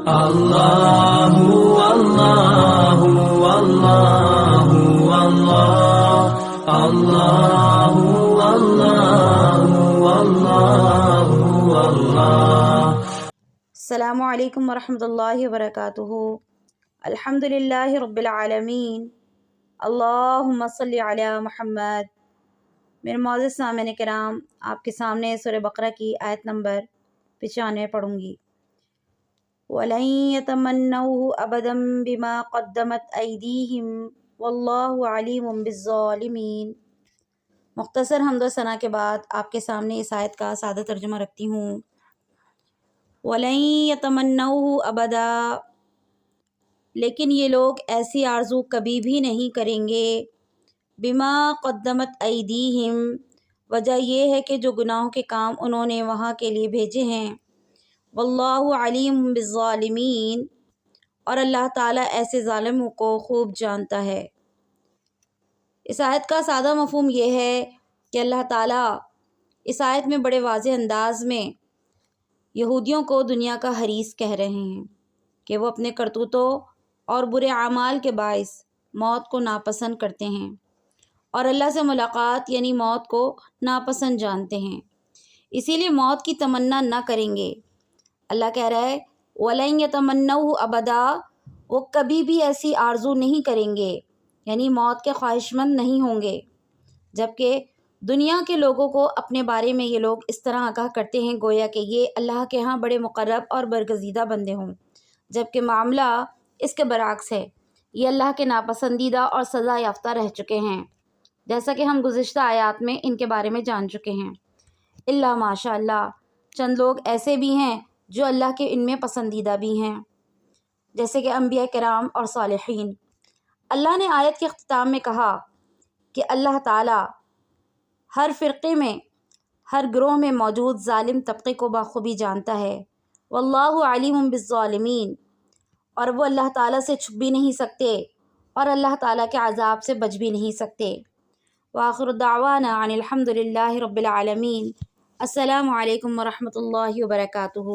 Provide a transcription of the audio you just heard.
اللہ اللہ اللہ اللہ اللہ اللہ اللہ۔ السلام علیکم ورحمۃ اللہ وبرکاتہ۔ الحمد للہ رب العالمین، اللہم صلی علی محمد۔ میرے معزز سامعین کرام، آپ کے سامنے سورہ بقرہ کی آیت نمبر 95 پڑھوں گی۔ وَلَن يَتَمَنَّوْهُ أَبَدًا بِمَا قَدَّمَتْ أَيْدِيهِمْ وَاللَّهُ عَلِيمٌ بِالظَّالِمِينَ۔ مختصر حمد و ثنا کے بعد آپ کے سامنے اس آیت کا سادہ ترجمہ رکھتی ہوں۔ وَلَن يَتَمَنَّوْهُ أَبَدًا، لیکن یہ لوگ ایسی آرزو کبھی بھی نہیں کریں گے۔ بِمَا قَدَّمَتْ أَيْدِيهِمْ، وجہ یہ ہے کہ جو گناہوں کے کام انہوں نے وہاں کے لیے بھیجے ہیں۔ واللہ علیم بالظالمین، اور اللہ تعالیٰ ایسے ظالموں کو خوب جانتا ہے۔ اس آیت کا سادہ مفہوم یہ ہے کہ اللہ تعالیٰ اس آیت میں بڑے واضح انداز میں یہودیوں کو دنیا کا حریص کہہ رہے ہیں کہ وہ اپنے کرتوتوں اور برے اعمال کے باعث موت کو ناپسند کرتے ہیں اور اللہ سے ملاقات یعنی موت کو ناپسند جانتے ہیں، اسی لیے موت کی تمنا نہ کریں گے۔ اللہ کہہ رہا ہے وَلَن يَتَمَنَّوْهُ أَبَدًا، وہ کبھی بھی ایسی آرزو نہیں کریں گے، یعنی موت کے خواہش مند نہیں ہوں گے۔ جبکہ دنیا کے لوگوں کو اپنے بارے میں یہ لوگ اس طرح آگاہ کرتے ہیں گویا کہ یہ اللہ کے ہاں بڑے مقرب اور برگزیدہ بندے ہوں، جبکہ معاملہ اس کے برعکس ہے، یہ اللہ کے ناپسندیدہ اور سزا یافتہ رہ چکے ہیں، جیسا کہ ہم گزشتہ آیات میں ان کے بارے میں جان چکے ہیں۔ اللہ ماشاء اللہ، چند لوگ ایسے بھی ہیں جو اللہ کے ان میں پسندیدہ بھی ہیں، جیسے کہ انبیاء کرام اور صالحین۔ اللہ نے آیت کے اختتام میں کہا کہ اللہ تعالیٰ ہر فرقے میں، ہر گروہ میں موجود ظالم طبقے کو بخوبی جانتا ہے۔ واللہ علیم بالظالمین، اور وہ اللہ تعالیٰ سے چھپ بھی نہیں سکتے اور اللہ تعالیٰ کے عذاب سے بچ بھی نہیں سکتے۔ وآخر دعوانا ان الحمد للہ رب العالمین۔ السلام علیکم ورحمۃ اللہ وبرکاتہ۔